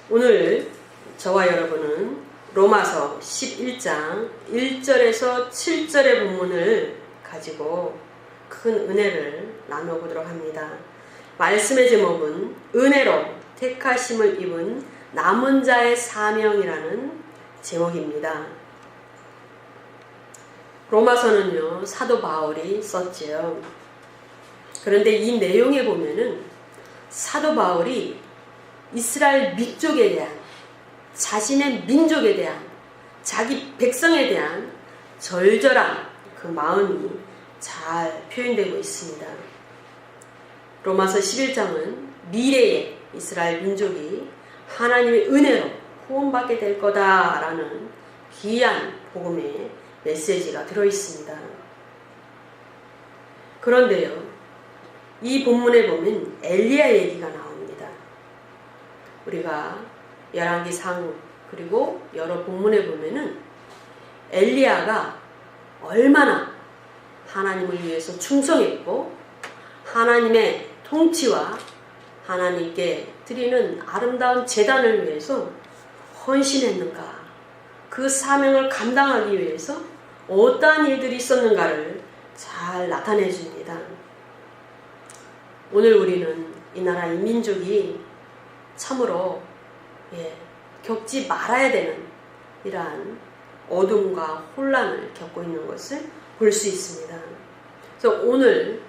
오늘 저와 여러분은 로마서 11장 1절에서 7절의 본문을 가지고 큰 은혜를 나눠보도록 합니다. 말씀의 제목은 은혜로 택하심을 입은 남은 자의 사명이라는 제목입니다. 로마서는요, 사도 바울이 썼지요. 그런데 이 내용에 보면은 사도 바울이 이스라엘 민족에 대한, 자신의 민족에 대한, 자기 백성에 대한 절절한 그 마음이 잘 표현되고 있습니다. 로마서 11장은 미래의 이스라엘 민족이 하나님의 은혜로 구원받게 될 거다라는 귀한 복음의 메시지가 들어있습니다. 그런데요, 이 본문에 보면 엘리야 얘기가 나옵니다. 우리가 열왕기상 그리고 여러 본문에 보면은 엘리야가 얼마나 하나님을 위해서 충성했고 하나님의 통치와 하나님께 드리는 아름다운 제단을 위해서 헌신했는가, 그 사명을 감당하기 위해서 어떠한 일들이 있었는가를 잘 나타내 줍니다. 오늘 우리는 이 나라 이 민족이 참으로 겪지 말아야 되는 이러한 어둠과 혼란을 겪고 있는 것을 볼 수 있습니다. 그래서 오늘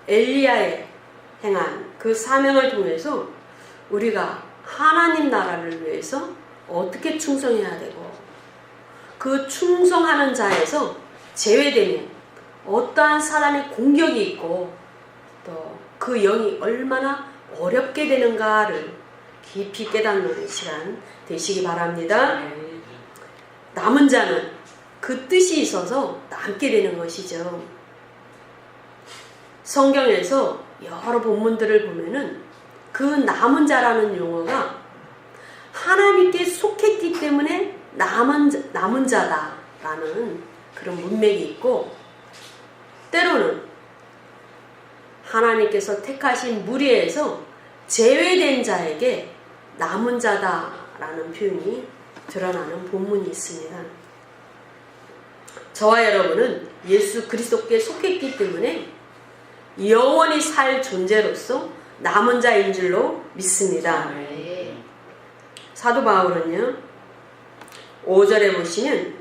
엘리야의 행한 그 사명을 통해서 우리가 하나님 나라를 위해서 어떻게 충성해야 되고, 그 충성하는 자에서 제외되면 어떠한 사단의 공격이 있고 또 그 영이 얼마나 어렵게 되는가를 깊이 깨닫는 시간 되시기 바랍니다. 남은 자는 그 뜻이 있어서 남게 되는 것이죠. 성경에서 여러 본문들을 보면은 그 남은 자라는 용어가 하나님께 속했기 때문에 남은 자다라는 그런 문맥이 있고, 때로는 하나님께서 택하신 무리에서 제외된 자에게 남은 자다라는 표현이 드러나는 본문이 있습니다. 저와 여러분은 예수 그리스도께 속했기 때문에 영원히 살 존재로서 남은 자인 줄로 믿습니다. 사도 바울은요, 5절에 보시면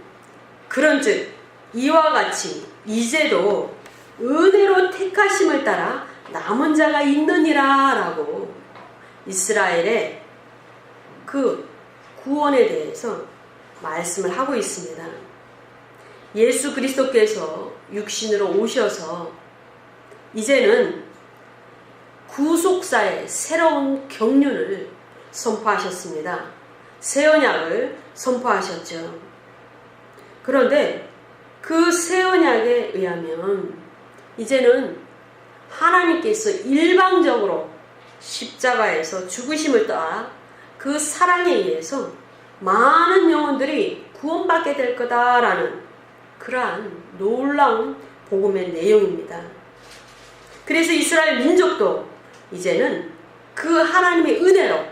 그런즉 이와 같이 이제도 은혜로 택하심을 따라 남은 자가 있느니라 라고 이스라엘의 그 구원에 대해서 말씀을 하고 있습니다. 예수 그리스도께서 육신으로 오셔서 이제는 구속사의 새로운 경륜을 선포하셨습니다. 새 언약을 선포하셨죠. 그런데 그 새 언약에 의하면 이제는 하나님께서 일방적으로 십자가에서 죽으심을 따라 그 사랑에 의해서 많은 영혼들이 구원받게 될 거다라는 그러한 놀라운 복음의 내용입니다. 그래서 이스라엘 민족도 이제는 그 하나님의 은혜로,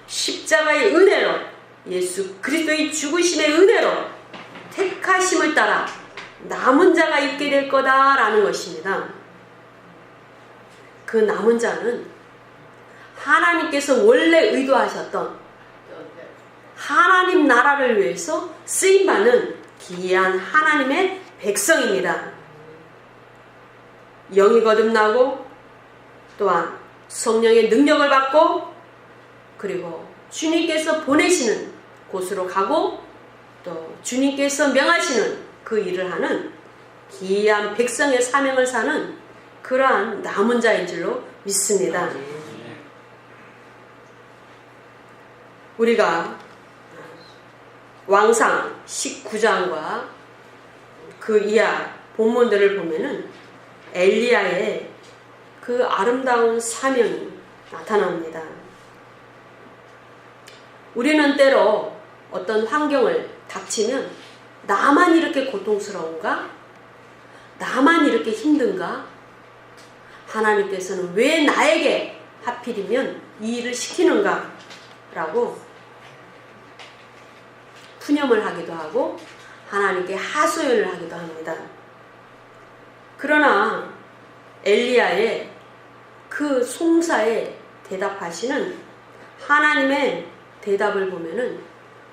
십자가의 은혜로, 예수 그리스도의 죽으심의 은혜로 택하심을 따라 남은 자가 있게 될 거다라는 것입니다. 그 남은 자는 하나님께서 원래 의도하셨던 하나님 나라를 위해서 쓰임받는 귀한 하나님의 백성입니다. 영이 거듭나고 또한 성령의 능력을 받고, 그리고 주님께서 보내시는 곳으로 가고 또 주님께서 명하시는 그 일을 하는 귀한 백성의 사명을 사는 그러한 남은 자인 줄로 믿습니다. 우리가 왕상 19장과 그 이하 본문들을 보면은 엘리야의 그 아름다운 사명이 나타납니다. 우리는 때로 어떤 환경을 닥치면 나만 이렇게 고통스러운가? 나만 이렇게 힘든가? 하나님께서는 왜 나에게 하필이면 이 일을 시키는가? 라고 푸념을 하기도 하고 하나님께 하소연을 하기도 합니다. 그러나 엘리야의 그 송사에 대답하시는 하나님의 대답을 보면은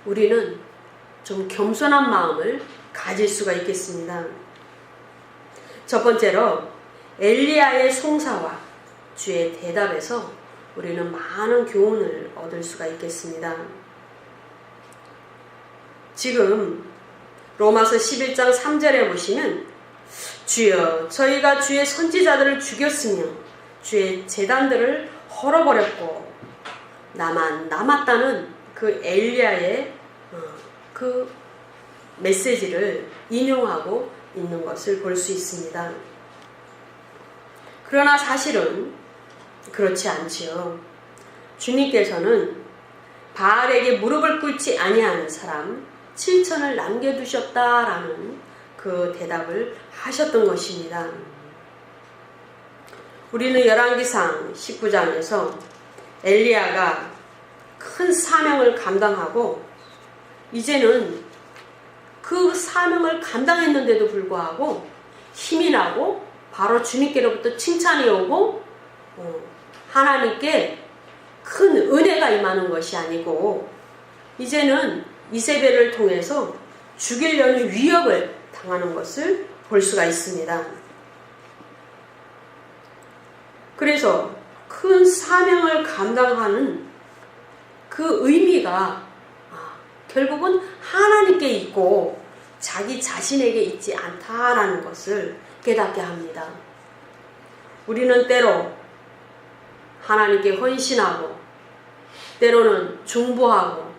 우리는 좀 겸손한 마음을 가질 수가 있겠습니다. 첫 번째로 엘리야의 송사와 주의 대답에서 우리는 많은 교훈을 얻을 수가 있겠습니다. 지금 로마서 11장 3절에 보시면 주여 저희가 주의 선지자들을 죽였으며 주의 제단들을 헐어버렸고 나만 남았다는 그 엘리야의 그 메시지를 인용하고 있는 것을 볼 수 있습니다. 그러나 사실은 그렇지 않지요. 주님께서는 바알에게 무릎을 꿇지 아니하는 사람 7천을 남겨두셨다라는 그 대답을 하셨던 것입니다. 우리는 열왕기상 19장에서 엘리야가 큰 사명을 감당하고 이제는 그 사명을 감당했는데도 불구하고 힘이 나고 바로 주님께로부터 칭찬이 오고 하나님께 큰 은혜가 임하는 것이 아니고 이제는 이세벨을 통해서 죽이려는 위협을 당하는 것을 볼 수가 있습니다. 그래서 큰 사명을 감당하는 그 의미가 결국은 하나님께 있고 자기 자신에게 있지 않다라는 것을 깨닫게 합니다. 우리는 때로 하나님께 헌신하고 때로는 중보하고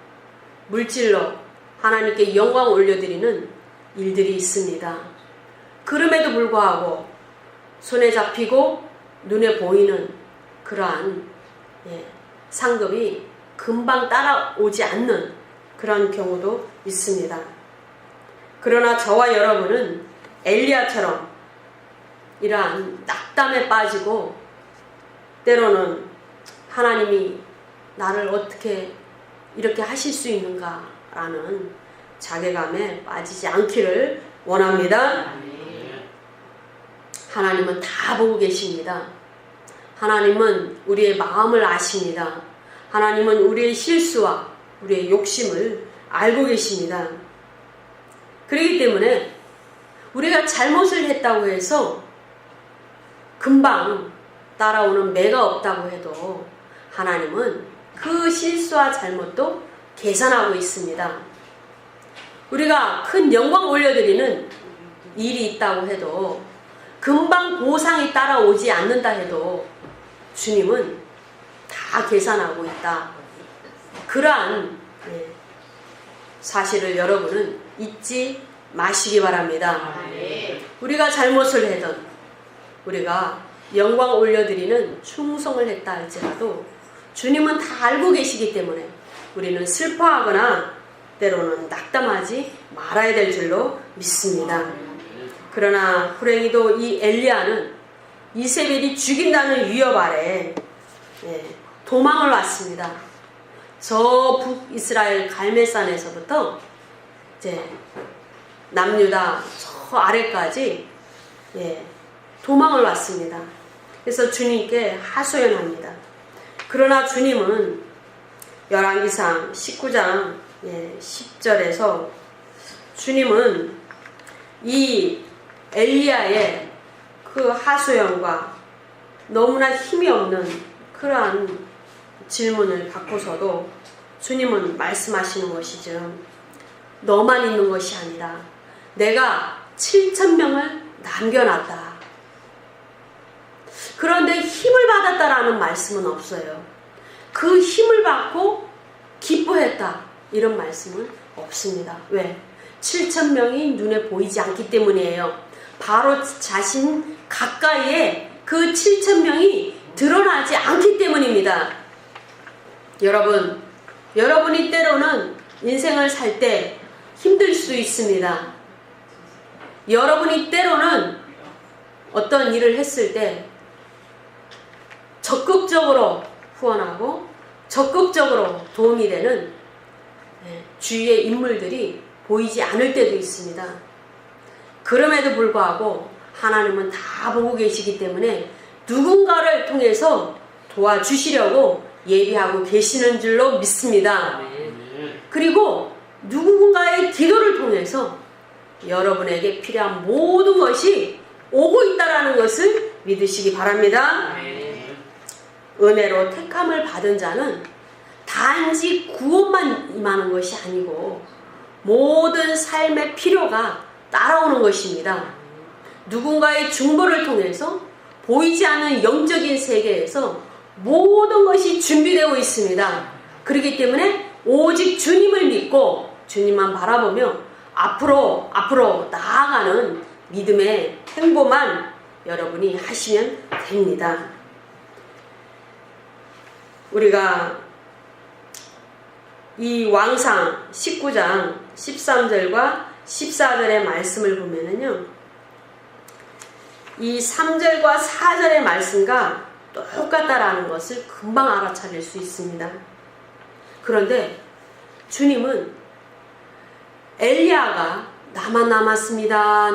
물질로 하나님께 영광 올려드리는 일들이 있습니다. 그럼에도 불구하고 손에 잡히고 눈에 보이는 그러한 상급이 금방 따라오지 않는 그런 경우도 있습니다. 그러나 저와 여러분은 엘리야처럼 이러한 낙담에 빠지고 때로는 하나님이 나를 어떻게 이렇게 하실 수 있는가라는 자괴감에 빠지지 않기를 원합니다. 하나님은 다 보고 계십니다. 하나님은 우리의 마음을 아십니다. 하나님은 우리의 실수와 우리의 욕심을 알고 계십니다. 그렇기 때문에 우리가 잘못을 했다고 해서 금방 따라오는 매가 없다고 해도 하나님은 그 실수와 잘못도 계산하고 있습니다. 우리가 큰 영광 올려드리는 일이 있다고 해도 금방 보상이 따라오지 않는다 해도 주님은 다 계산하고 있다. 그러한 사실을 여러분은 잊지 마시기 바랍니다. 우리가 잘못을 해든 우리가 영광 올려드리는 충성을 했다 할지라도 주님은 다 알고 계시기 때문에 우리는 슬퍼하거나 때로는 낙담하지 말아야 될 줄로 믿습니다. 그러나 불행히도 이 엘리야는 이세벨이 죽인다는 위협 아래 도망을 왔습니다. 저 북이스라엘 갈멜산에서부터 이제 남유다 저 아래까지 도망을 왔습니다. 그래서 주님께 하소연합니다. 그러나 주님은 열왕기상 19장 10절에서 주님은 이 엘리야의 그 하소연과 너무나 힘이 없는 그러한 질문을 받고서도 주님은 말씀하시는 것이죠. 너만 있는 것이 아니라 내가 7,000명을 남겨놨다. 그런데 힘을 받았다라는 말씀은 없어요. 그 힘을 받고 기뻐했다. 이런 말씀은 없습니다. 왜? 7,000명이 눈에 보이지 않기 때문이에요. 바로 자신 가까이에 그 7,000명이 드러나지 않기 때문입니다. 여러분이 때로는 인생을 살 때 힘들 수도 있습니다. 여러분이 때로는 어떤 일을 했을 때 적극적으로 후원하고 적극적으로 도움이 되는 주위의 인물들이 보이지 않을 때도 있습니다. 그럼에도 불구하고 하나님은 다 보고 계시기 때문에 누군가를 통해서 도와주시려고 예비하고 계시는 줄로 믿습니다. 그리고 누군가의 기도를 통해서 여러분에게 필요한 모든 것이 오고 있다는 것을 믿으시기 바랍니다. 은혜로 택함을 받은 자는 단지 구원만 임하는 것이 아니고 모든 삶의 필요가 따라오는 것입니다. 누군가의 중보를 통해서 보이지 않는 영적인 세계에서 모든 것이 준비되어 있습니다. 그렇기 때문에 오직 주님을 믿고 주님만 바라보며 앞으로 나아가는 믿음의 행보만 여러분이 하시면 됩니다. 우리가 이 왕상 19장 13절과 14절의 말씀을 보면은요, 이 3절과 4절의 말씀과 똑같다라는 것을 금방 알아차릴 수 있습니다. 그런데 주님은 엘리야가 나만 남았습니다.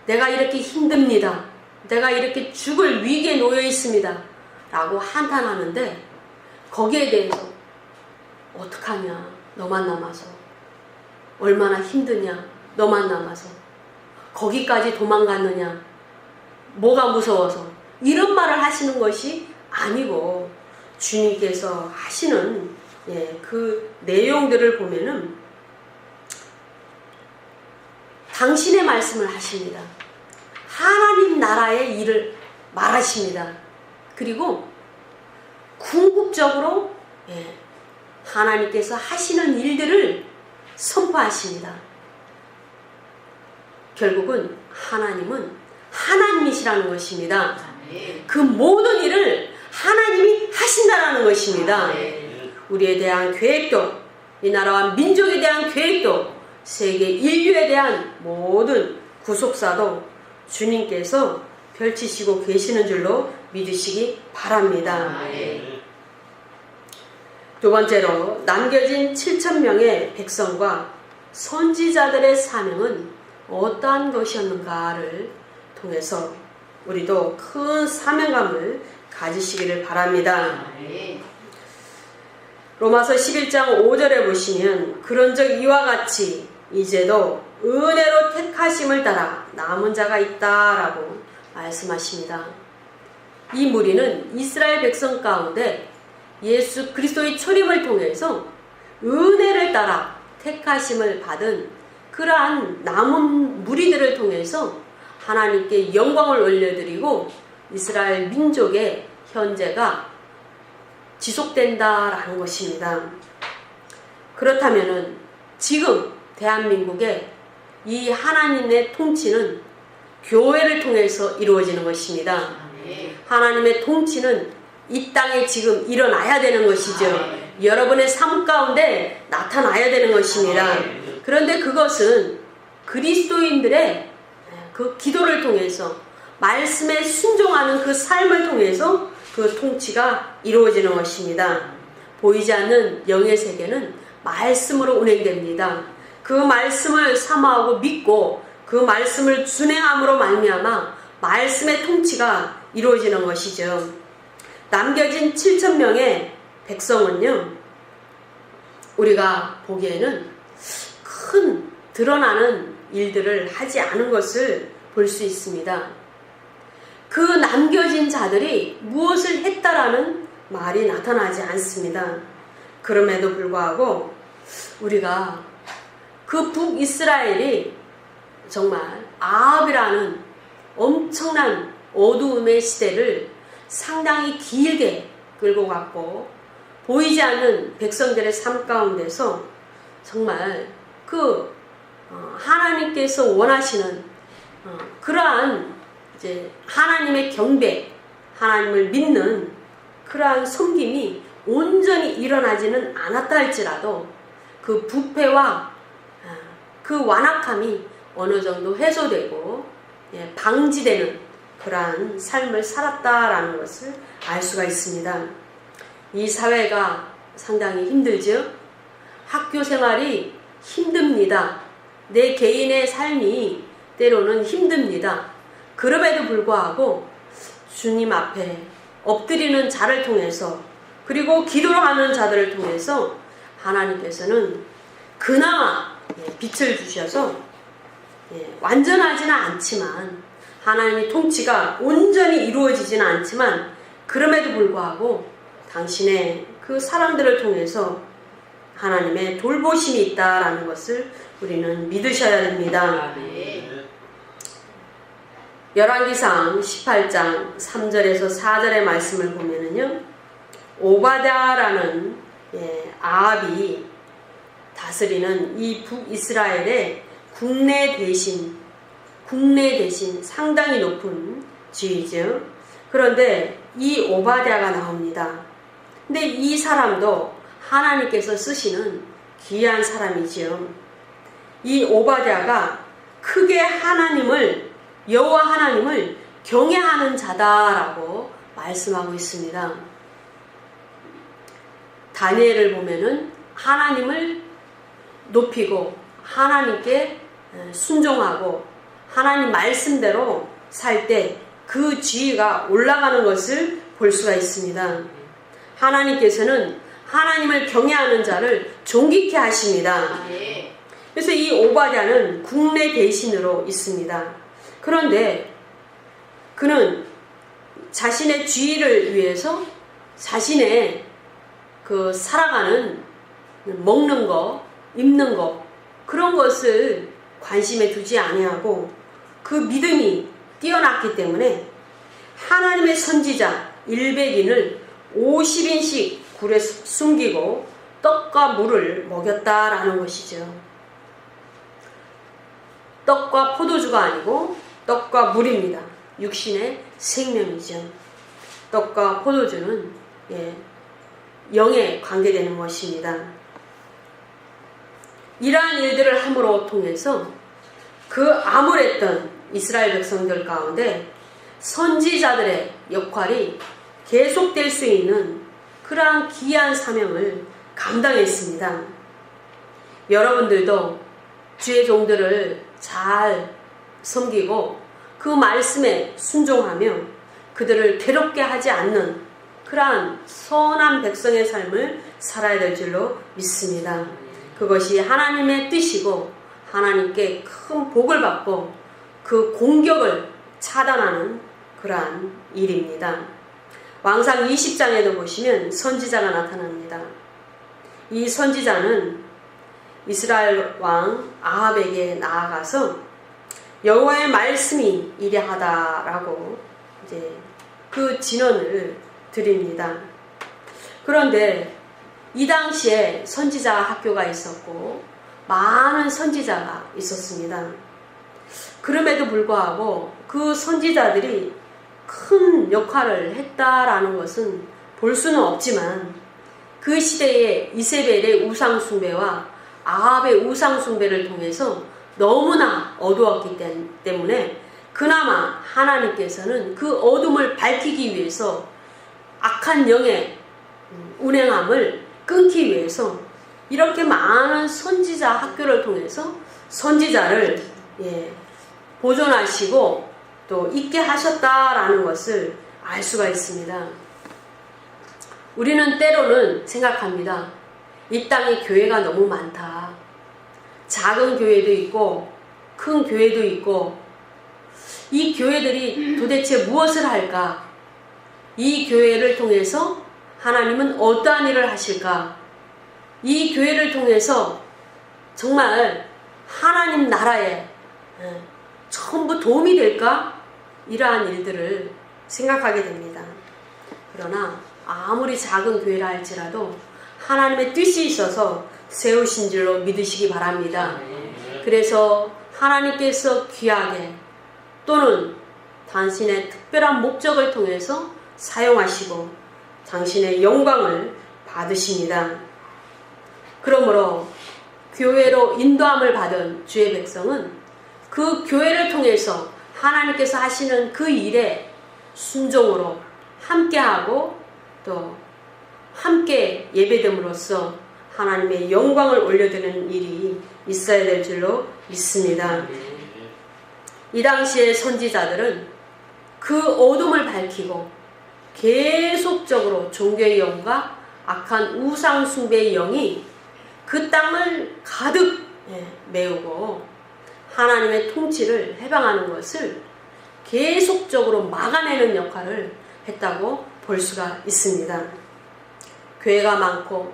내가 이렇게 힘듭니다. 내가 이렇게 죽을 위기에 놓여 있습니다. 라고 한탄하는데 거기에 대해서 어떡하냐? 너만 남아서. 얼마나 힘드냐? 너만 남아서. 거기까지 도망갔느냐? 뭐가 무서워서. 이런 말을 하시는 것이 아니고 주님께서 하시는 그 내용들을 보면은 당신의 말씀을 하십니다. 하나님 나라의 일을 말하십니다. 그리고 궁극적으로 하나님께서 하시는 일들을 선포하십니다. 결국은 하나님은 하나님이시라는 것입니다. 그 모든 일을 하나님이 하신다라는 것입니다. 우리에 대한 계획도, 이 나라와 민족에 대한 계획도, 세계 인류에 대한 모든 구속사도 주님께서 펼치시고 계시는 줄로 믿으시기 바랍니다. 두 번째로 남겨진 7,000명의 백성과 선지자들의 사명은 어떠한 것이었는가를 통해서 우리도 큰 사명감을 가지시기를 바랍니다. 로마서 11장 5절에 보시면 그런즉 이와 같이 이제도 은혜로 택하심을 따라 남은 자가 있다라고 말씀하십니다. 이 무리는 이스라엘 백성 가운데 예수 그리스도의 초림을 통해서 은혜를 따라 택하심을 받은 그러한 남은 무리들을 통해서 하나님께 영광을 올려드리고 이스라엘 민족의 현재가 지속된다라는 것입니다. 그렇다면은 지금 대한민국의 이 하나님의 통치는 교회를 통해서 이루어지는 것입니다. 하나님의 통치는 이 땅에 지금 일어나야 되는 것이죠. 여러분의 삶 가운데 나타나야 되는 것입니다. 그런데 그것은 그리스도인들의 그 기도를 통해서 말씀에 순종하는 그 삶을 통해서 그 통치가 이루어지는 것입니다. 보이지 않는 영의 세계는 말씀으로 운행됩니다. 그 말씀을 사모하고 믿고 그 말씀을 준행함으로 말미암아 말씀의 통치가 이루어지는 것이죠. 남겨진 7,000명의 백성은요, 우리가 보기에는 큰 드러나는 일들을 하지 않은 것을 볼 수 있습니다. 그 남겨진 자들이 무엇을 했다라는 말이 나타나지 않습니다. 그럼에도 불구하고 우리가 그 북이스라엘이 정말 아합이라는 엄청난 어두움의 시대를 상당히 길게 끌고 갔고 보이지 않는 백성들의 삶 가운데서 정말 그 하나님께서 원하시는 그러한 이제 하나님의 경배, 하나님을 믿는 그러한 섬김이 온전히 일어나지는 않았다 할지라도 그 부패와 그 완악함이 어느 정도 해소되고 방지되는 그러한 삶을 살았다라는 것을 알 수가 있습니다. 이 사회가 상당히 힘들죠. 학교 생활이 힘듭니다. 내 개인의 삶이 때로는 힘듭니다. 그럼에도 불구하고 주님 앞에 엎드리는 자를 통해서 그리고 기도를 하는 자들을 통해서 하나님께서는 그나마 빛을 주셔서 완전하지는 않지만 하나님의 통치가 온전히 이루어지지는 않지만 그럼에도 불구하고 당신의 그 사람들을 통해서 하나님의 돌보심이 있다라는 것을 우리는 믿으셔야 됩니다. 열왕기상 18장 3절에서 4절의 말씀을 보면은요, 오바댜라는 아합이 다스리는 이 북이스라엘의 국내 대신 상당히 높은 지위죠. 그런데 이 오바댜가 나옵니다. 근데 이 사람도 하나님께서 쓰시는 귀한 사람이지요. 이 오바댜가 크게 여호와 하나님을 경외하는 자다라고 말씀하고 있습니다. 다니엘을 보면은 하나님을 높이고 하나님께 순종하고 하나님 말씀대로 살 때 그 지위가 올라가는 것을 볼 수가 있습니다. 하나님께서는 하나님을 경외하는 자를 존귀케 하십니다. 그래서 이 오바댜는 국내 대신으로 있습니다. 그런데 그는 자신의 지위를 위해서 자신의 그 살아가는 먹는 거, 입는 거 그런 것을 관심에 두지 아니하고 그 믿음이 뛰어났기 때문에 하나님의 선지자 100인을 50인씩 굴에 숨기고 떡과 물을 먹였다라는 것이죠. 떡과 포도주가 아니고 떡과 물입니다. 육신의 생명이죠. 떡과 포도주는 영에 관계되는 것입니다. 이러한 일들을 함으로 통해서 그 암울했던 이스라엘 백성들 가운데 선지자들의 역할이 계속될 수 있는 그러한 귀한 사명을 감당했습니다. 여러분들도 주의 종들을 잘 섬기고 그 말씀에 순종하며 그들을 괴롭게 하지 않는 그러한 선한 백성의 삶을 살아야 될 줄로 믿습니다. 그것이 하나님의 뜻이고 하나님께 큰 복을 받고 그 공격을 차단하는 그러한 일입니다. 왕상 20장에도 보시면 선지자가 나타납니다. 이 선지자는 이스라엘 왕 아합에게 나아가서 여호와의 말씀이 이래하다라고 이제 그 진언을 드립니다. 그런데 이 당시에 선지자 학교가 있었고 많은 선지자가 있었습니다. 그럼에도 불구하고 그 선지자들이 큰 역할을 했다라는 것은 볼 수는 없지만 그 시대에 이세벨의 우상숭배와 아합의 우상숭배를 통해서 너무나 어두웠기 때문에 그나마 하나님께서는 그 어둠을 밝히기 위해서 악한 영의 운행함을 끊기 위해서 이렇게 많은 선지자 학교를 통해서 선지자를 보존하시고 또 있게 하셨다라는 것을 알 수가 있습니다. 우리는 때로는 생각합니다. 이 땅에 교회가 너무 많다. 작은 교회도 있고 큰 교회도 있고 이 교회들이 도대체 무엇을 할까? 이 교회를 통해서 하나님은 어떠한 일을 하실까? 이 교회를 통해서 정말 하나님 나라에 전부 도움이 될까? 이러한 일들을 생각하게 됩니다. 그러나 아무리 작은 교회라 할지라도 하나님의 뜻이 있어서 세우신 줄로 믿으시기 바랍니다. 그래서 하나님께서 귀하게 또는 당신의 특별한 목적을 통해서 사용하시고 당신의 영광을 받으십니다. 그러므로 교회로 인도함을 받은 주의 백성은 그 교회를 통해서 하나님께서 하시는 그 일에 순종으로 함께하고 또 함께 예배됨으로써 하나님의 영광을 올려드리는 일이 있어야 될 줄로 믿습니다. 이 당시의 선지자들은 그 어둠을 밝히고 계속적으로 종교의 영과 악한 우상 숭배의 영이 그 땅을 가득 메우고 하나님의 통치를 해방하는 것을 계속적으로 막아내는 역할을 했다고 볼 수가 있습니다. 교회가 많고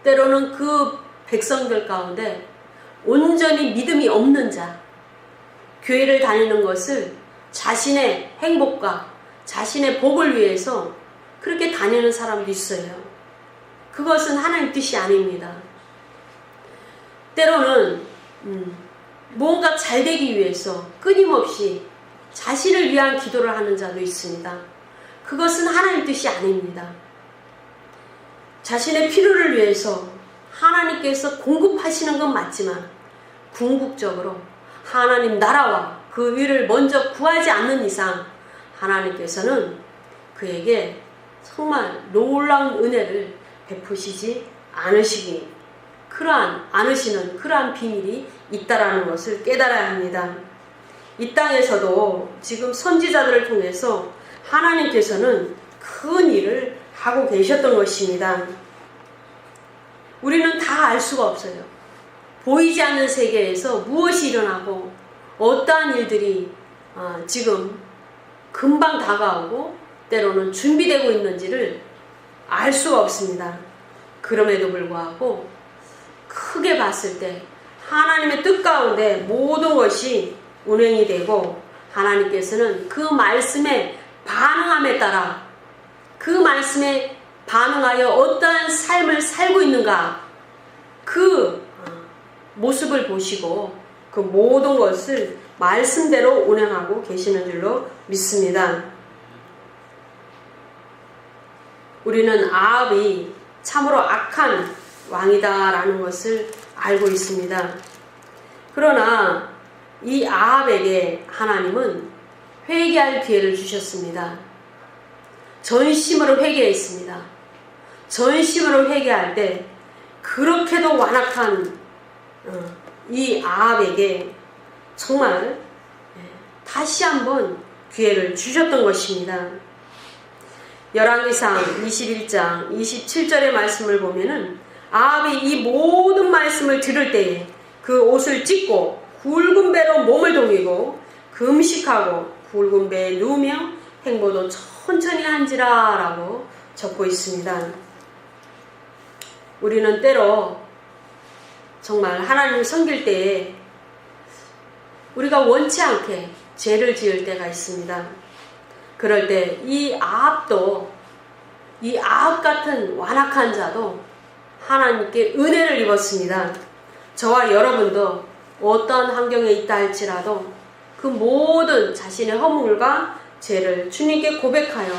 때로는 그 백성들 가운데 온전히 믿음이 없는 자, 교회를 다니는 것을 자신의 행복과 자신의 복을 위해서 그렇게 다니는 사람도 있어요. 그것은 하나님 뜻이 아닙니다. 때로는 뭔가 잘 되기 위해서 끊임없이 자신을 위한 기도를 하는 자도 있습니다. 그것은 하나님 뜻이 아닙니다. 자신의 필요를 위해서 하나님께서 공급하시는 건 맞지만 궁극적으로 하나님 나라와 그 위를 먼저 구하지 않는 이상 하나님께서는 그에게 정말 놀라운 은혜를 베푸시지 않으시는 그러한 비밀이 있다라는 것을 깨달아야 합니다. 이 땅에서도 지금 선지자들을 통해서 하나님께서는 큰 일을 하고 계셨던 것입니다. 우리는 다 알 수가 없어요. 보이지 않는 세계에서 무엇이 일어나고 어떠한 일들이 지금 금방 다가오고 때로는 준비되고 있는지를 알 수가 없습니다. 그럼에도 불구하고 크게 봤을 때 하나님의 뜻 가운데 모든 것이 운행이 되고 하나님께서는 그 말씀에 반응함에 따라 그 말씀에 반응하여 어떠한 삶을 살고 있는가 그 모습을 보시고 그 모든 것을 말씀대로 운행하고 계시는 줄로 믿습니다. 우리는 아합이 참으로 악한 왕이다라는 것을 알고 있습니다. 그러나 이 아합에게 하나님은 회개할 기회를 주셨습니다. 전심으로 회개했습니다. 전심으로 회개할 때 그렇게도 완악한 이 아합에게 정말 다시 한번 기회를 주셨던 것입니다. 열왕기상 21장 27절의 말씀을 보면은 아합이 이 모든 말씀을 들을 때에 그 옷을 찢고 굵은 배로 몸을 동이고 금식하고 굵은 배에 누우며 행보도 천천히 한지라 라고 적고 있습니다. 우리는 때로 정말 하나님을 섬길 때에 우리가 원치 않게 죄를 지을 때가 있습니다. 그럴 때 이 아합 같은 완악한 자도 하나님께 은혜를 입었습니다. 저와 여러분도 어떤 환경에 있다 할지라도 그 모든 자신의 허물과 죄를 주님께 고백하여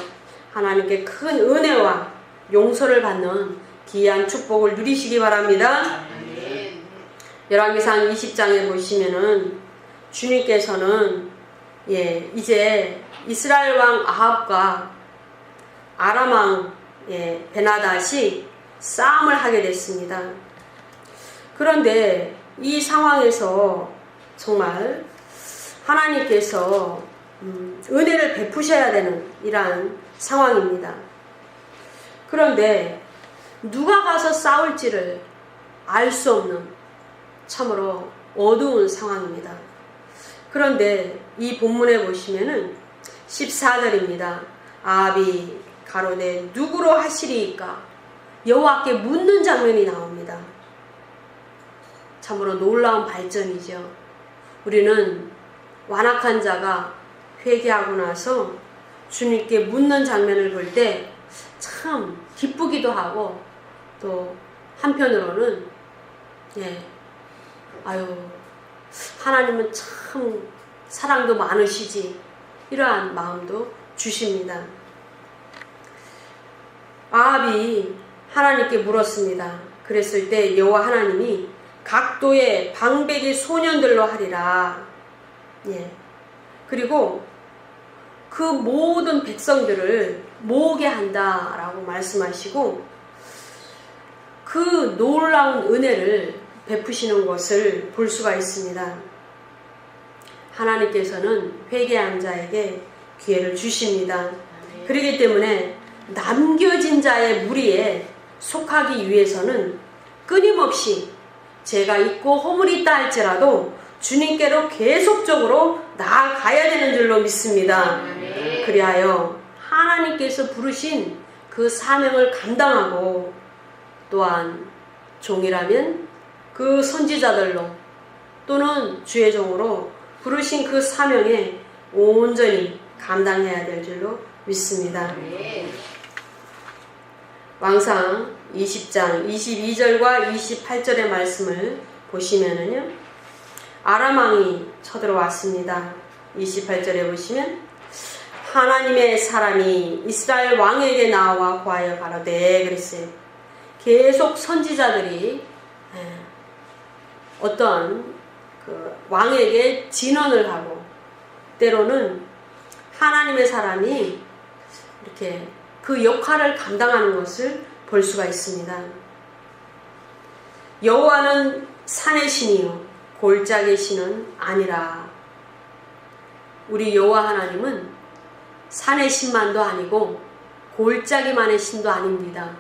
하나님께 큰 은혜와 용서를 받는 귀한 축복을 누리시기 바랍니다. 열왕기상 20장에 보시면은 주님께서는 이제 이스라엘 왕 아합과 아람 왕 베나닷이 싸움을 하게 됐습니다. 그런데 이 상황에서 정말 하나님께서 은혜를 베푸셔야 되는 이러한 상황입니다. 그런데 누가 가서 싸울지를 알 수 없는 참으로 어두운 상황입니다. 그런데 이 본문에 보시면은 14절입니다. 아합이 가로되 누구로 하시리이까 여호와께 묻는 장면이 나옵니다. 참으로 놀라운 발전이죠. 우리는 완악한 자가 회개하고 나서 주님께 묻는 장면을 볼 때 참 기쁘기도 하고 또 한편으로는 하나님은 참 사랑도 많으시지 이러한 마음도 주십니다. 아합이 하나님께 물었습니다. 그랬을 때 여호와 하나님이 각도의 방백이 소년들로 하리라. 그리고 그 모든 백성들을 모으게 한다라고 말씀하시고 그 놀라운 은혜를 베푸시는 것을 볼 수가 있습니다. 하나님께서는 회개한 자에게 기회를 주십니다. 그렇기 때문에 남겨진 자의 무리에 속하기 위해서는 끊임없이 죄가 있고 허물이 있다 할지라도 주님께로 계속적으로 나아가야 되는 줄로 믿습니다. 그리하여 하나님께서 부르신 그 사명을 감당하고 또한 종이라면 그 선지자들로 또는 주의 종으로 부르신 그 사명에 온전히 감당해야 될 줄로 믿습니다. 왕상 20장 22절과 28절의 말씀을 보시면은요, 아람 왕이 쳐들어왔습니다. 28절에 보시면 하나님의 사람이 이스라엘 왕에게 나와 구하여 가로되 그랬어요. 계속 선지자들이 어떠한 그 왕에게 진언을 하고 때로는 하나님의 사람이 이렇게 그 역할을 감당하는 것을 볼 수가 있습니다. 여호와는 산의 신이요 골짜기의 신은 아니라. 우리 여호와 하나님은 산의 신만도 아니고 골짜기만의 신도 아닙니다.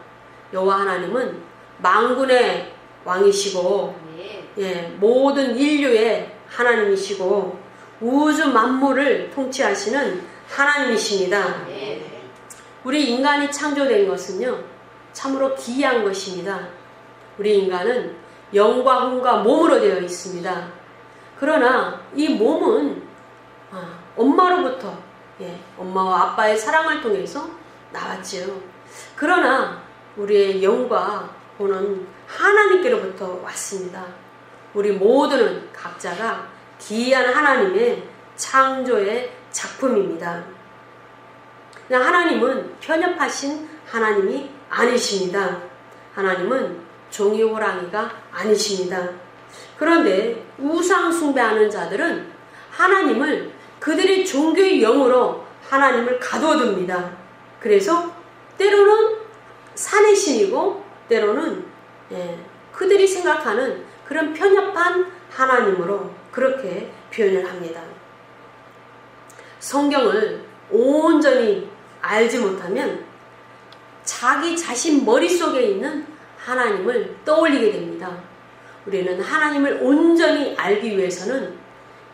여호와 하나님은 만군의 왕이시고 모든 인류의 하나님이시고 우주 만물을 통치하시는 하나님이십니다. 우리 인간이 창조된 것은요 참으로 기이한 것입니다. 우리 인간은 영과 혼과 몸으로 되어 있습니다. 그러나 이 몸은 엄마로부터 엄마와 아빠의 사랑을 통해서 나왔지요. 그러나 우리의 영과 혼은 하나님께로부터 왔습니다. 우리 모두는 각자가 기이한 하나님의 창조의 작품입니다. 하나님은 편협하신 하나님이 아니십니다. 하나님은 종이 호랑이가 아니십니다. 그런데 우상 숭배하는 자들은 하나님을 그들의 종교의 영으로 하나님을 가둬둡니다. 그래서 때로는 산의 신이고 때로는 그들이 생각하는 그런 편협한 하나님으로 그렇게 표현을 합니다. 성경을 온전히 알지 못하면 자기 자신 머릿속에 있는 하나님을 떠올리게 됩니다. 우리는 하나님을 온전히 알기 위해서는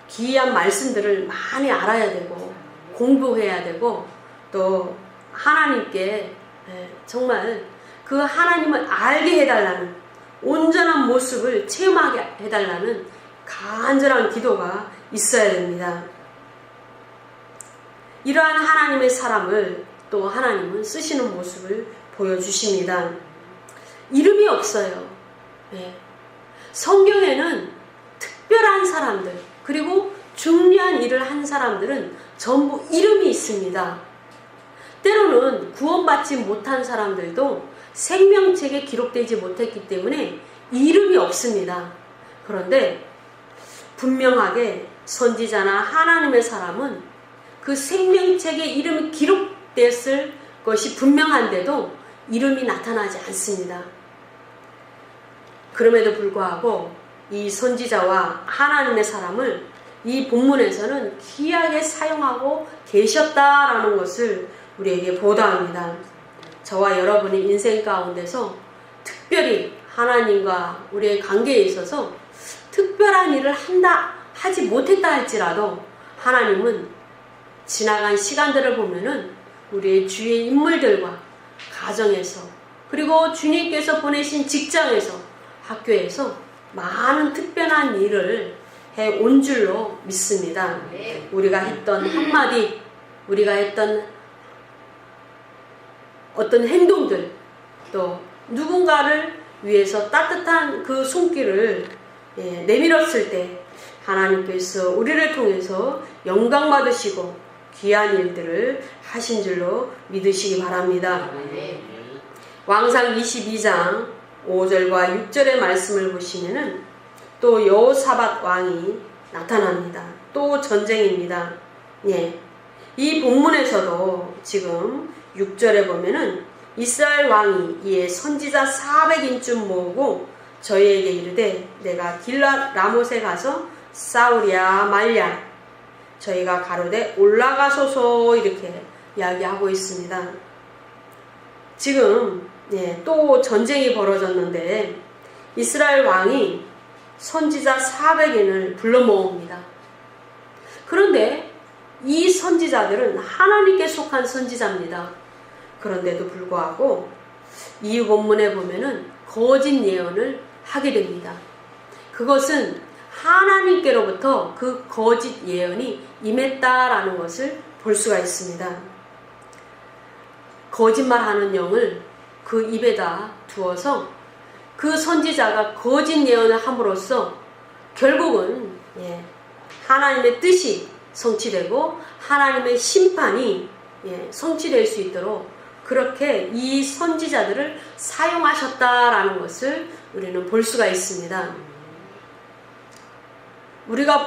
기이한 말씀들을 많이 알아야 되고 공부해야 되고 또 하나님께 정말 그 하나님을 알게 해달라는 온전한 모습을 체험하게 해달라는 간절한 기도가 있어야 됩니다. 이러한 하나님의 사람을 또 하나님은 쓰시는 모습을 보여주십니다. 이름이 없어요. 성경에는 특별한 사람들 그리고 중요한 일을 한 사람들은 전부 이름이 있습니다. 때로는 구원받지 못한 사람들도 생명책에 기록되지 못했기 때문에 이름이 없습니다. 그런데 분명하게 선지자나 하나님의 사람은 그 생명책에 이름이 기록됐을 것이 분명한데도 이름이 나타나지 않습니다. 그럼에도 불구하고 이 선지자와 하나님의 사람을 이 본문에서는 귀하게 사용하고 계셨다라는 것을 우리에게 보도합니다. 저와 여러분의 인생 가운데서 특별히 하나님과 우리의 관계에 있어서 특별한 일을 하지 못했다 할지라도 하나님은 지나간 시간들을 보면은 우리의 주위의 인물들과 가정에서 그리고 주님께서 보내신 직장에서 학교에서 많은 특별한 일을 해온 줄로 믿습니다. 우리가 했던 한마디, 우리가 했던 어떤 행동들, 또 누군가를 위해서 따뜻한 그 손길을 내밀었을 때 하나님께서 우리를 통해서 영광 받으시고 귀한 일들을 하신 줄로 믿으시기 바랍니다. 왕상 22장 5절과 6절의 말씀을 보시면은 또 여호사밧 왕이 나타납니다. 또 전쟁입니다. 이 본문에서도 지금 6절에 보면은 이스라엘 왕이 이에 선지자 400인쯤 모으고 저희에게 이르되 내가 길랏 라못에 가서 싸우랴 말랴. 저희가 가로되 올라가소서 이렇게 이야기하고 있습니다. 지금 또 전쟁이 벌어졌는데 이스라엘 왕이 선지자 400인을 불러 모읍니다. 그런데 이 선지자들은 하나님께 속한 선지자입니다. 그런데도 불구하고 이 본문에 보면은 거짓 예언을 하게 됩니다. 그것은 하나님께로부터 그 거짓 예언이 임했다라는 것을 볼 수가 있습니다. 거짓말하는 영을 그 입에다 두어서 그 선지자가 거짓 예언을 함으로써 결국은 하나님의 뜻이 성취되고 하나님의 심판이 성취될 수 있도록 그렇게 이 선지자들을 사용하셨다라는 것을 우리는 볼 수가 있습니다. 우리가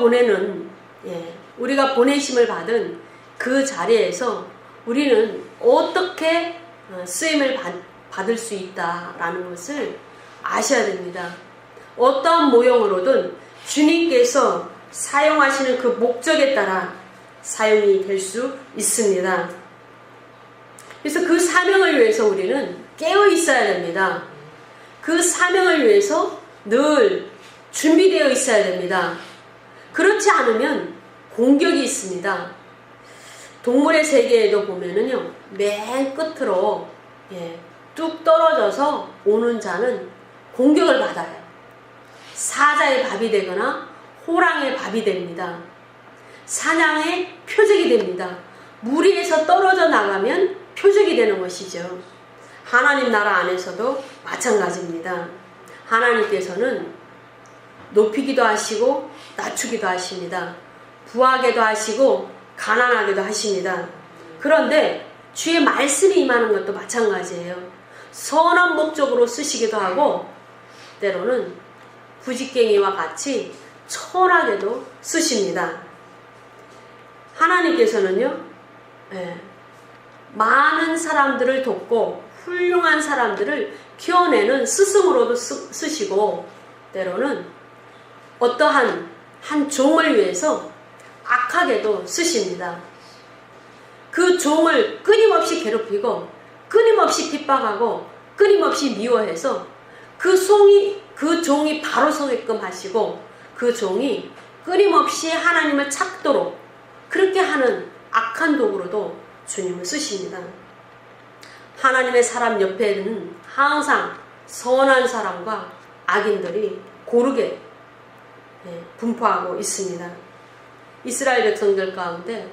보내심을 받은 그 자리에서 우리는 어떻게 쓰임을 받을 수 있다라는 것을 아셔야 됩니다. 어떠한 모형으로든 주님께서 사용하시는 그 목적에 따라 사용이 될 수 있습니다. 그래서 그 사명을 위해서 우리는 깨어 있어야 됩니다. 그 사명을 위해서 늘 준비되어 있어야 됩니다. 그렇지 않으면 공격이 있습니다. 동물의 세계에도 보면은요, 맨 끝으로 뚝 떨어져서 오는 자는 공격을 받아요. 사자의 밥이 되거나 호랑이의 밥이 됩니다. 사냥의 표적이 됩니다. 무리에서 떨어져 나가면 표적이 되는 것이죠. 하나님 나라 안에서도 마찬가지입니다. 하나님께서는 높이기도 하시고 낮추기도 하십니다. 부하게도 하시고 가난하게도 하십니다. 그런데 주의 말씀이 임하는 것도 마찬가지예요. 선한 목적으로 쓰시기도 하고 때로는 부직갱이와 같이 천하게도 쓰십니다. 하나님께서는요, 많은 사람들을 돕고 훌륭한 사람들을 키워내는 스승으로도 쓰시고 때로는 어떠한 한 종을 위해서 악하게도 쓰십니다. 그 종을 끊임없이 괴롭히고 끊임없이 핍박하고 끊임없이 미워해서 그 종이 바로 서게끔 하시고 그 종이 끊임없이 하나님을 찾도록 그렇게 하는 악한 도구로도 주님을 쓰십니다. 하나님의 사람 옆에는 항상 선한 사람과 악인들이 고르게 분포하고 있습니다. 이스라엘 백성들 가운데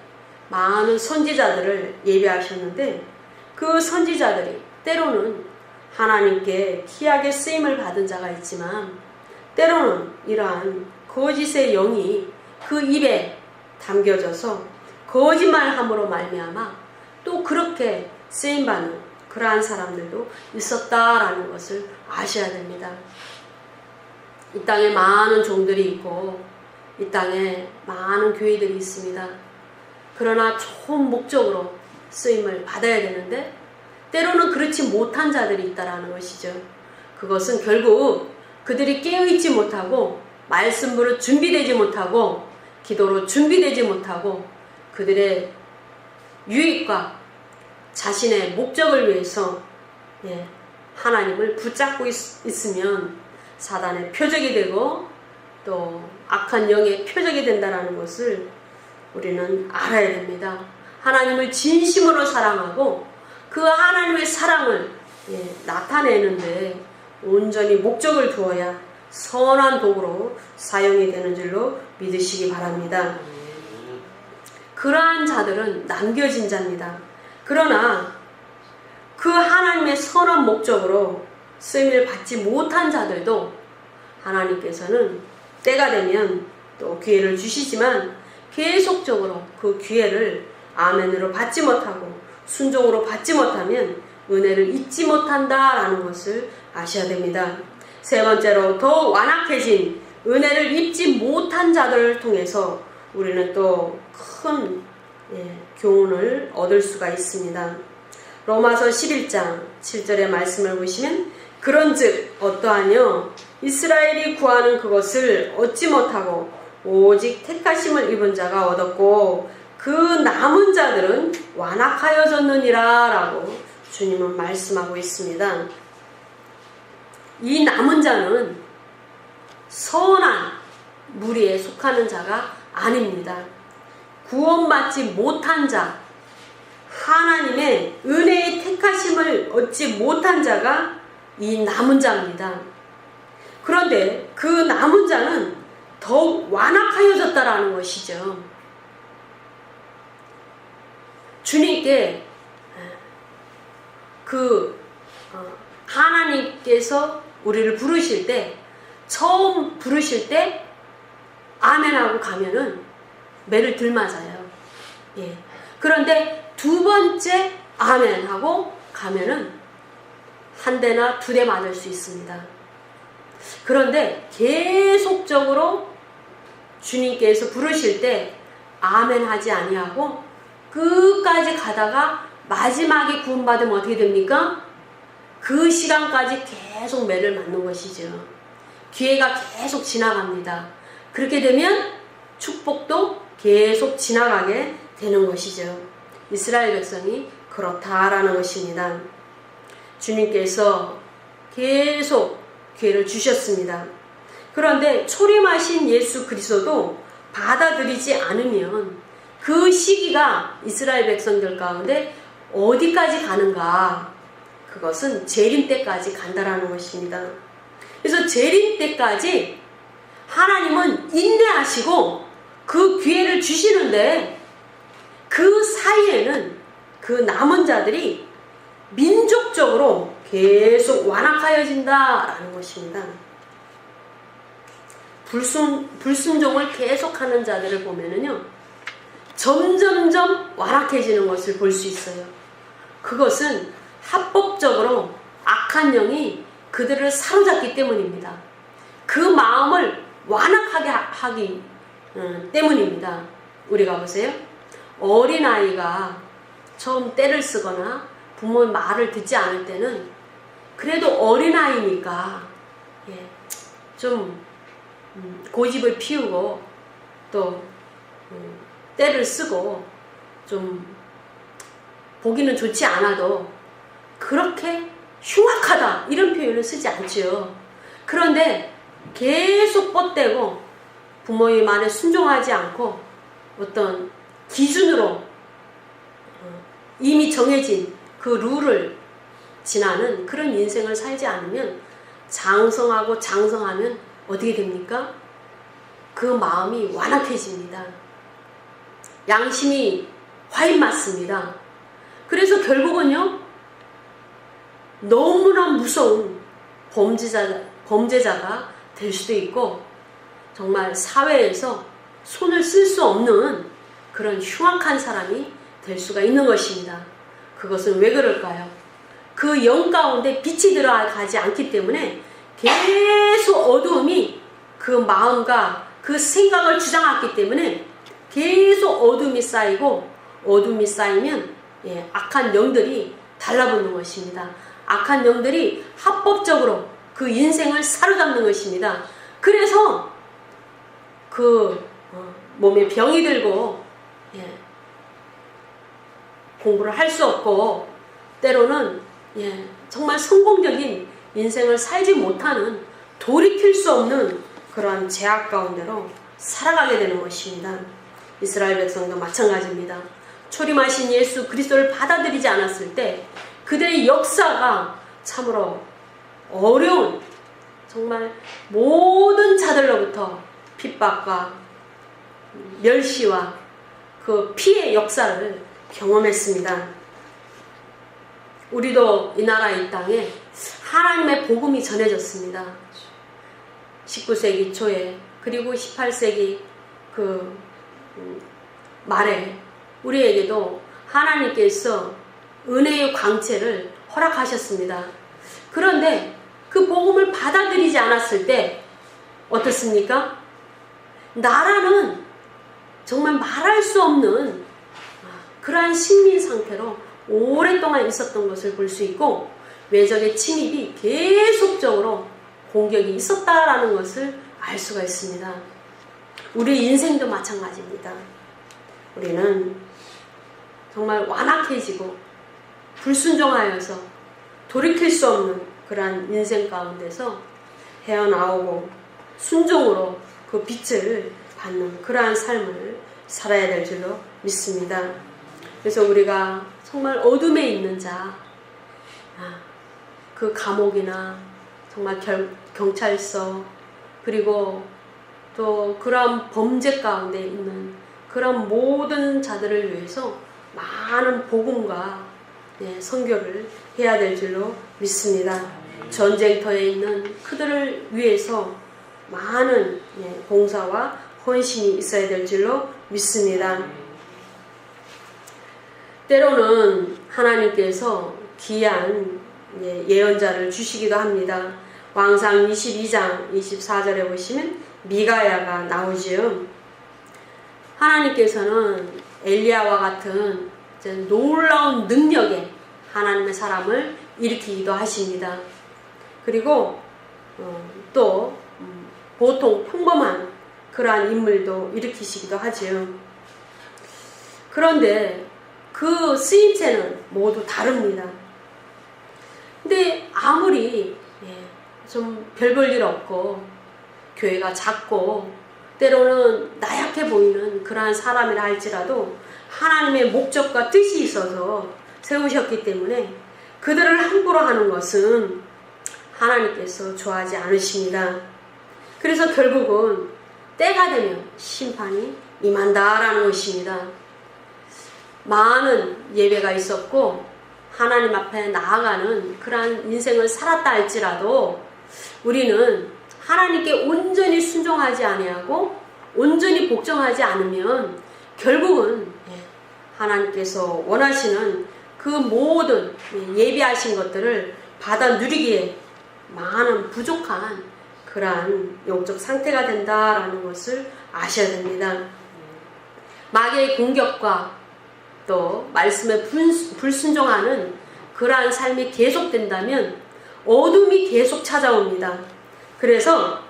많은 선지자들을 예비하셨는데 그 선지자들이 때로는 하나님께 귀하게 쓰임을 받은 자가 있지만 때로는 이러한 거짓의 영이 그 입에 담겨져서 거짓말함으로 말미암아 또 그렇게 쓰임받는 그러한 사람들도 있었다라는 것을 아셔야 됩니다. 이 땅에 많은 종들이 있고 이 땅에 많은 교회들이 있습니다. 그러나 좋은 목적으로 쓰임을 받아야 되는데 때로는 그렇지 못한 자들이 있다라는 것이죠. 그것은 결국 그들이 깨어있지 못하고 말씀으로 준비되지 못하고 기도로 준비되지 못하고 그들의 유익과 자신의 목적을 위해서 하나님을 붙잡고 있으면 사단의 표적이 되고 또 악한 영의 표적이 된다는 것을 우리는 알아야 됩니다. 하나님을 진심으로 사랑하고 그 하나님의 사랑을 나타내는데 온전히 목적을 두어야 선한 도구로 사용이 되는 줄로 믿으시기 바랍니다. 그러한 자들은 남겨진 자입니다. 그러나 그 하나님의 선한 목적으로 쓰임을 받지 못한 자들도 하나님께서는 때가 되면 또 기회를 주시지만 계속적으로 그 기회를 아멘으로 받지 못하고 순종으로 받지 못하면 은혜를 잊지 못한다라는 것을 아셔야 됩니다. 세 번째로 더욱 완악해진 은혜를 잊지 못한 자들을 통해서 우리는 또 큰 교훈을 얻을 수가 있습니다. 로마서 11장 7절의 말씀을 보시면 그런즉 어떠하뇨 이스라엘이 구하는 그것을 얻지 못하고 오직 택하심을 입은 자가 얻었고 그 남은 자들은 완악하여졌느니라 라고 주님은 말씀하고 있습니다. 이 남은 자는 선한 무리에 속하는 자가 아닙니다. 구원받지 못한 자, 하나님의 은혜의 택하심을 얻지 못한 자가 이 남은 자입니다. 그런데 그 남은 자는 더욱 완악하여졌다라는 것이죠. 주님께 하나님께서 우리를 부르실 때, 처음 부르실 때 아멘하고 가면은 매를 들맞아요. 예. 그런데 두 번째 아멘하고 가면은 한 대나 두 대 맞을 수 있습니다. 그런데 계속적으로 주님께서 부르실 때 아멘하지 아니하고 끝까지 가다가 마지막에 구원받으면 어떻게 됩니까? 그 시간까지 계속 매를 맞는 것이죠. 기회가 계속 지나갑니다. 그렇게 되면 축복도 계속 지나가게 되는 것이죠. 이스라엘 백성이 그렇다라는 것입니다. 주님께서 계속 기회를 주셨습니다. 그런데 초림하신 예수 그리스도도 받아들이지 않으면 그 시기가 이스라엘 백성들 가운데 어디까지 가는가? 그것은 재림 때까지 간다라는 것입니다. 그래서 재림 때까지 하나님은 인내하시고 그 기회를 주시는데 그 사이에는 그 남은 자들이 민족적으로 계속 완악하여진다라는 것입니다. 불순종을 계속하는 자들을 보면은요, 점점점 완악해지는 것을 볼 수 있어요. 그것은 합법적으로 악한 영이 그들을 사로잡기 때문입니다. 그 마음을 완악하게 하기 때문입니다. 우리가 보세요. 어린아이가 처음 떼를 쓰거나 부모의 말을 듣지 않을 때는 그래도 어린아이니까 좀 고집을 피우고 또 떼를 쓰고 좀 보기는 좋지 않아도 그렇게 흉악하다 이런 표현을 쓰지 않죠. 그런데 계속 뻗대고 부모의 말에 순종하지 않고 어떤 기준으로 이미 정해진 그 룰을 지나는 그런 인생을 살지 않으면 장성하고 장성하면 어떻게 됩니까? 그 마음이 완악해집니다. 양심이 화인 맞습니다. 그래서 결국은요, 너무나 무서운 범죄자가 될 수도 있고 정말 사회에서 손을 쓸 수 없는 그런 흉악한 사람이 될 수가 있는 것입니다. 그것은 왜 그럴까요? 그 영 가운데 빛이 들어가지 않기 때문에 계속 어두움이 그 마음과 그 생각을 주장하기 때문에 계속 어둠이 쌓이고 어둠이 쌓이면 악한 영들이 달라붙는 것입니다. 악한 영들이 합법적으로 그 인생을 사로잡는 것입니다. 그래서 그 몸에 병이 들고 공부를 할 수 없고 때로는 정말 성공적인 인생을 살지 못하는 돌이킬 수 없는 그러한 죄악 가운데로 살아가게 되는 것입니다. 이스라엘 백성도 마찬가지입니다. 초림하신 예수 그리스도를 받아들이지 않았을 때 그들의 역사가 참으로 어려운 정말 모든 자들로부터 핍박과 멸시와 그 피해 역사를 경험했습니다. 우리도 이 나라 이 땅에 하나님의 복음이 전해졌습니다. 19세기 초에 그리고 18세기 그 말에 우리에게도 하나님께서 은혜의 광채를 허락하셨습니다. 그런데 그 복음을 받아들이지 않았을 때 어떻습니까? 나라는 정말 말할 수 없는 그러한 식민 상태로 오랫동안 있었던 것을 볼 수 있고 외적의 침입이 계속적으로 공격이 있었다라는 것을 알 수가 있습니다. 우리 인생도 마찬가지입니다. 우리는 정말 완악해지고 불순종하여서 돌이킬 수 없는 그러한 인생 가운데서 헤어나오고 순종으로 그 빛을 받는 그러한 삶을 살아야 될 줄로 믿습니다. 그래서 우리가 정말 어둠에 있는 자, 그 감옥이나 정말 경찰서, 그리고 또 그런 범죄 가운데 있는 그런 모든 자들을 위해서 많은 복음과 선교를 해야 될 줄로 믿습니다. 전쟁터에 있는 그들을 위해서 많은 봉사와 헌신이 있어야 될 줄로 믿습니다. 때로는 하나님께서 귀한 예언자를 주시기도 합니다. 왕상 22장 24절에 보시면 미가야가 나오지요. 하나님께서는 엘리야와 같은 놀라운 능력의 하나님의 사람을 일으키기도 하십니다. 그리고 또 보통 평범한 그러한 인물도 일으키시기도 하지요. 그런데 그 쓰임새는 모두 다릅니다. 근데 아무리 좀 별 볼 일 없고 교회가 작고 때로는 나약해 보이는 그러한 사람이라 할지라도 하나님의 목적과 뜻이 있어서 세우셨기 때문에 그들을 함부로 하는 것은 하나님께서 좋아하지 않으십니다. 그래서 결국은 때가 되면 심판이 임한다라는 것입니다. 많은 예배가 있었고 하나님 앞에 나아가는 그러한 인생을 살았다 할지라도 우리는 하나님께 온전히 순종하지 아니하고 온전히 복종하지 않으면 결국은 하나님께서 원하시는 그 모든 예비하신 것들을 받아 누리기에 많은 부족한 그러한 영적 상태가 된다라는 것을 아셔야 됩니다. 마귀의 공격과 또 말씀에 불순종하는 그러한 삶이 계속된다면 어둠이 계속 찾아옵니다. 그래서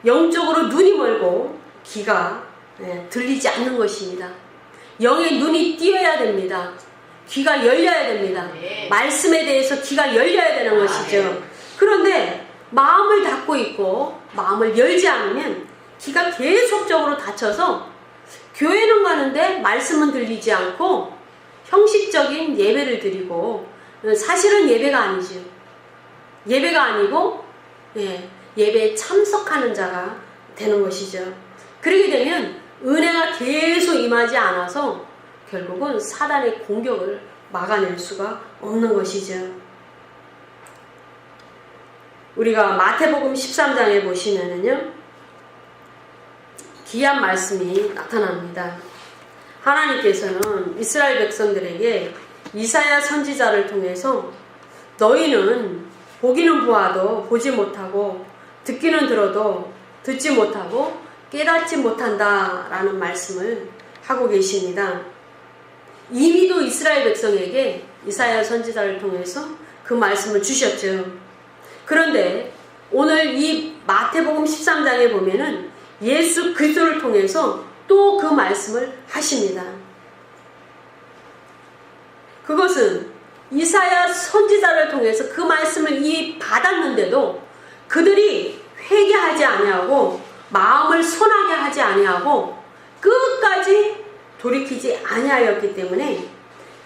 영적으로 눈이 멀고 귀가 들리지 않는 것입니다. 영의 눈이 띄어야 됩니다. 귀가 열려야 됩니다. 말씀에 대해서 귀가 열려야 되는 것이죠. 그런데 마음을 닫고 있고 마음을 열지 않으면 귀가 계속적으로 닫혀서 교회는 가는데 말씀은 들리지 않고 형식적인 예배를 드리고 사실은 예배가 아니죠. 예배가 아니고 예배에 참석하는 자가 되는 것이죠. 그렇게 되면 은혜가 계속 임하지 않아서 결국은 사단의 공격을 막아낼 수가 없는 것이죠. 우리가 마태복음 13장에 보시면은요, 귀한 말씀이 나타납니다. 하나님께서는 이스라엘 백성들에게 이사야 선지자를 통해서 너희는 보기는 보아도 보지 못하고 듣기는 들어도 듣지 못하고 깨닫지 못한다라는 말씀을 하고 계십니다. 이미도 이스라엘 백성에게 이사야 선지자를 통해서 그 말씀을 주셨죠. 그런데 오늘 이 마태복음 13장에 보면은 예수 그리스도를 통해서 또 그 말씀을 하십니다. 그것은 이사야 선지자를 통해서 그 말씀을 이미 받았는데도 그들이 회개하지 아니하고 마음을 손하게 하지 아니하고 끝까지 돌이키지 아니하였기 때문에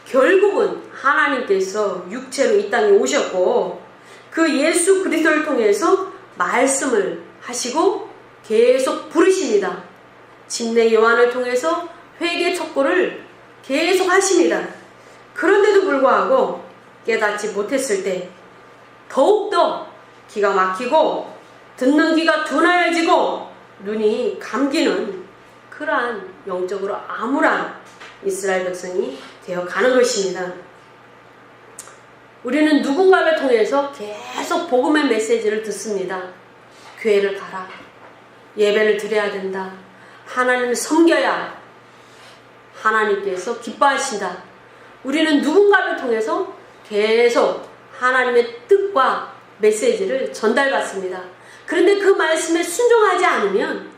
결국은 하나님께서 육체로 이 땅에 오셨고 그 예수 그리스도를 통해서 말씀을 하시고 계속 부르십니다. 침례 요한을 통해서 회개 촉구를 계속 하십니다. 그런데도 불구하고 깨닫지 못했을 때 더욱더 기가 막히고 듣는 귀가 둔하여지고 눈이 감기는 그러한 영적으로 암울한 이스라엘 백성이 되어가는 것입니다. 우리는 누군가를 통해서 계속 복음의 메시지를 듣습니다. 교회를 가라. 예배를 드려야 된다. 하나님을 섬겨야 하나님께서 기뻐하신다. 우리는 누군가를 통해서 계속 하나님의 뜻과 메시지를 전달받습니다. 그런데 그 말씀에 순종하지 않으면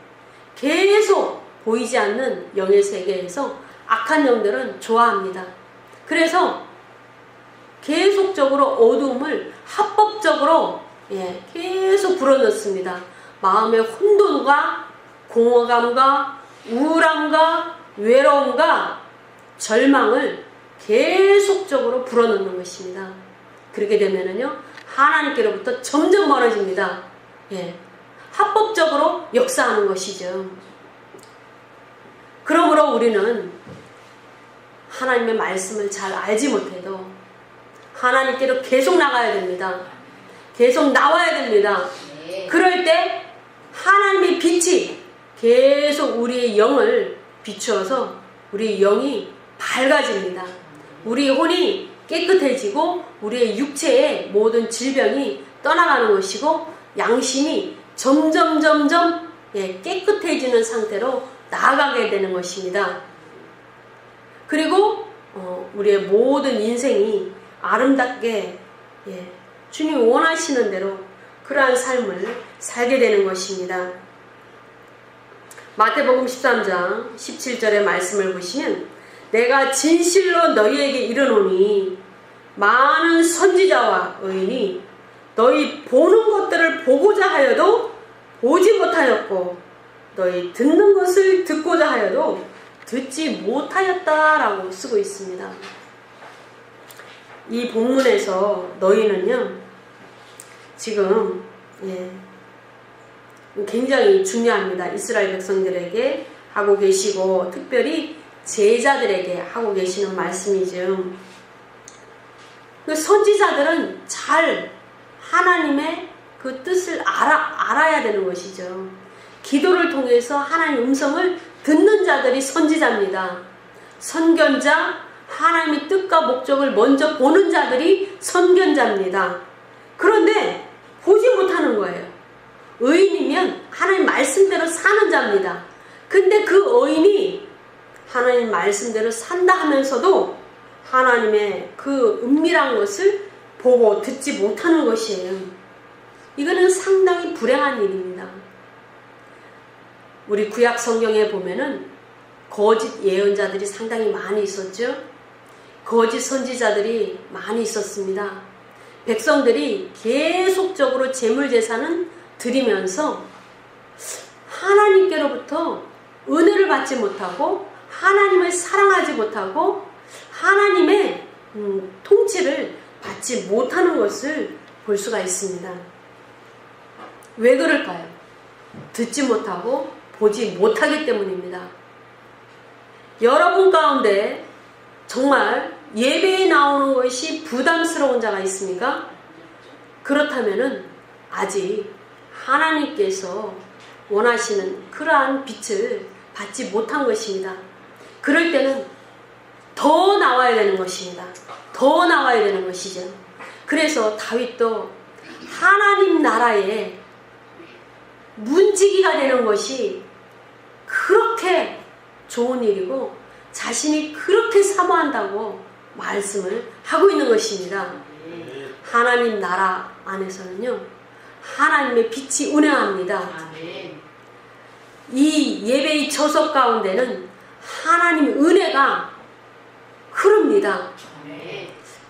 계속 보이지 않는 영의 세계에서 악한 영들은 좋아합니다. 그래서 계속적으로 어두움을 합법적으로 계속 불어넣습니다. 마음의 혼돈과 공허감과 우울함과 외로움과 절망을 계속적으로 불어넣는 것입니다. 그렇게 되면은요, 하나님께로부터 점점 멀어집니다. 합법적으로 역사하는 것이죠. 그러므로 우리는 하나님의 말씀을 잘 알지 못해도 하나님께로 계속 나가야 됩니다. 계속 나와야 됩니다. 그럴 때 하나님의 빛이 계속 우리의 영을 비추어서 우리 영이 밝아집니다. 우리 혼이 깨끗해지고 우리의 육체의 모든 질병이 떠나가는 것이고 양심이 점점 깨끗해지는 상태로 나아가게 되는 것입니다. 그리고 우리의 모든 인생이 아름답게 주님이 원하시는 대로 그러한 삶을 살게 되는 것입니다. 마태복음 13장 17절의 말씀을 보시면 내가 진실로 너희에게 이르노니 많은 선지자와 의인이 너희 보는 것들을 보고자 하여도 보지 못하였고 너희 듣는 것을 듣고자 하여도 듣지 못하였다라고 쓰고 있습니다. 이 본문에서 너희는요, 지금 굉장히 중요합니다. 이스라엘 백성들에게 하고 계시고 특별히 제자들에게 하고 계시는 말씀이죠. 선지자들은 잘 하나님의 그 뜻을 알아야 되는 것이죠. 기도를 통해서 하나님의 음성을 듣는 자들이 선지자입니다. 선견자, 하나님의 뜻과 목적을 먼저 보는 자들이 선견자입니다. 그런데 보지 못하는 거예요. 의인이면 하나님 말씀대로 사는 자입니다. 근데 그 의인이 하나님 말씀대로 산다 하면서도 하나님의 그 은밀한 것을 보고 듣지 못하는 것이에요. 이거는 상당히 불행한 일입니다. 우리 구약 성경에 보면은 거짓 예언자들이 상당히 많이 있었죠. 거짓 선지자들이 많이 있었습니다. 백성들이 계속적으로 재물제사는 드리면서 하나님께로부터 은혜를 받지 못하고 하나님을 사랑하지 못하고 하나님의 통치를 받지 못하는 것을 볼 수가 있습니다. 왜 그럴까요? 듣지 못하고 보지 못하기 때문입니다. 여러분 가운데 정말 예배에 나오는 것이 부담스러운 자가 있습니까? 그렇다면은 아직 하나님께서 원하시는 그러한 빛을 받지 못한 것입니다. 그럴 때는 더 나와야 되는 것입니다. 더 나와야 되는 것이죠. 그래서 다윗도 하나님 나라에 문지기가 되는 것이 그렇게 좋은 일이고 자신이 그렇게 사모한다고 말씀을 하고 있는 것입니다. 하나님 나라 안에서는요, 하나님의 빛이 운행합니다. 이 예배의 저석 가운데는 하나님의 은혜가 흐릅니다.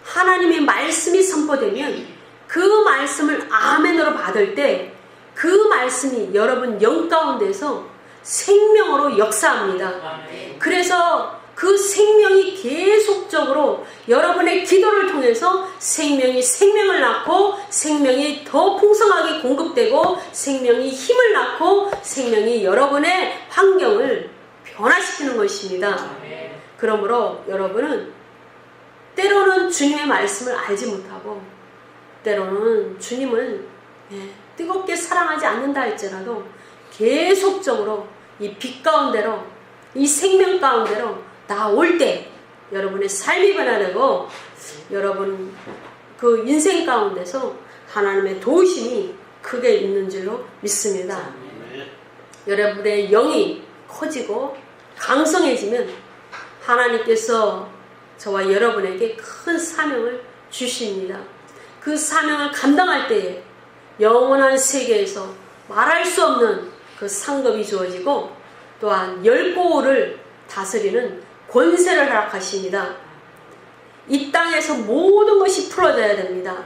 하나님의 말씀이 선포되면 그 말씀을 아멘으로 받을 때 그 말씀이 여러분 영 가운데서 생명으로 역사합니다. 그래서 그 생명이 계속적으로 여러분의 기도를 통해서 생명이 생명을 낳고 생명이 더 풍성하게 공급되고 생명이 힘을 낳고 생명이 여러분의 환경을 변화시키는 것입니다. 그러므로 여러분은 때로는 주님의 말씀을 알지 못하고 때로는 주님을 뜨겁게 사랑하지 않는다 할지라도 계속적으로 이 빛 가운데로 이 생명 가운데로 나올 때 여러분의 삶이 변화되고 여러분 그 인생 가운데서 하나님의 도우심이 크게 있는 줄로 믿습니다. 여러분의 영이 커지고 강성해지면 하나님께서 저와 여러분에게 큰 사명을 주십니다. 그 사명을 감당할 때에 영원한 세계에서 말할 수 없는 그 상급이 주어지고 또한 열고를 다스리는 권세를 허락하십니다. 이 땅에서 모든 것이 풀어져야 됩니다.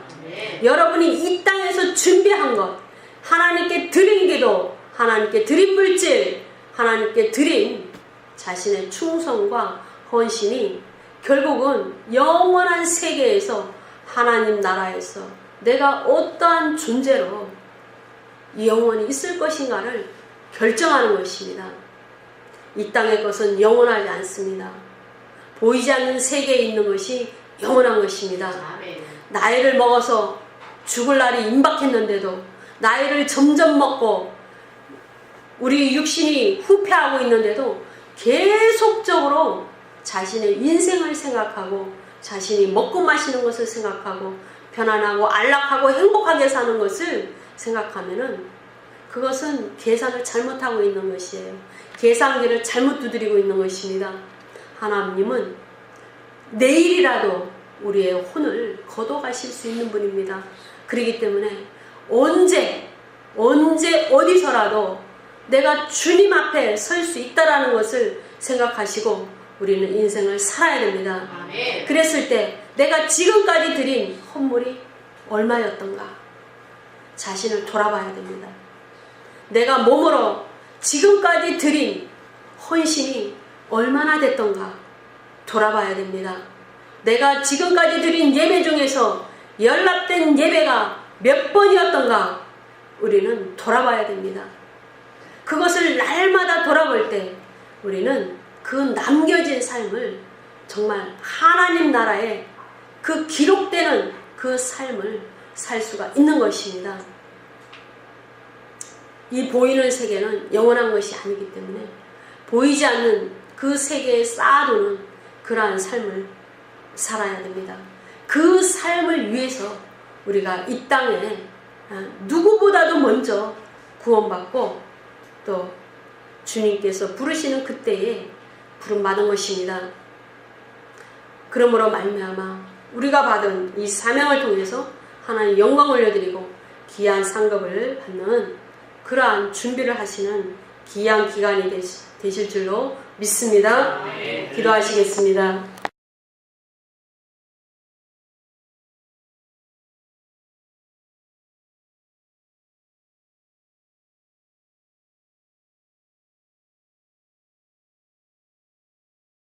여러분이 이 땅에서 준비한 것, 하나님께 드린 기도, 하나님께 드린 물질, 하나님께 드린 자신의 충성과 헌신이 결국은 영원한 세계에서 하나님 나라에서 내가 어떠한 존재로 영원히 있을 것인가를 결정하는 것입니다. 이 땅의 것은 영원하지 않습니다. 보이지 않는 세계에 있는 것이 영원한 것입니다. 나이를 먹어서 죽을 날이 임박했는데도 나이를 점점 먹고 우리 육신이 후퇴하고 있는데도 계속적으로 자신의 인생을 생각하고 자신이 먹고 마시는 것을 생각하고 편안하고 안락하고 행복하게 사는 것을 생각하면은 그것은 계산을 잘못하고 있는 것이에요. 계산기를 잘못 두드리고 있는 것입니다. 하나님은 내일이라도 우리의 혼을 거둬가실 수 있는 분입니다. 그렇기 때문에 언제 어디서라도 내가 주님 앞에 설 수 있다라는 것을 생각하시고 우리는 인생을 살아야 됩니다. 아멘. 그랬을 때 내가 지금까지 드린 헌물이 얼마였던가 자신을 돌아봐야 됩니다. 내가 몸으로 지금까지 드린 헌신이 얼마나 됐던가 돌아봐야 됩니다. 내가 지금까지 드린 예배 중에서 연락된 예배가 몇 번이었던가 우리는 돌아봐야 됩니다. 그것을 날마다 돌아볼 때 우리는 그 남겨진 삶을 정말 하나님 나라에 그 기록되는 그 삶을 살 수가 있는 것입니다. 이 보이는 세계는 영원한 것이 아니기 때문에 보이지 않는 그 세계에 쌓아두는 그러한 삶을 살아야 됩니다. 그 삶을 위해서 우리가 이 땅에 누구보다도 먼저 구원받고 또 주님께서 부르시는 그때에 부름받은 것입니다. 그러므로 말미암아 우리가 받은 이 사명을 통해서 하나님 영광 올려드리고 귀한 상급을 받는 그러한 준비를 하시는 귀한 기간이 되실 줄로 믿습니다. 기도하시겠습니다.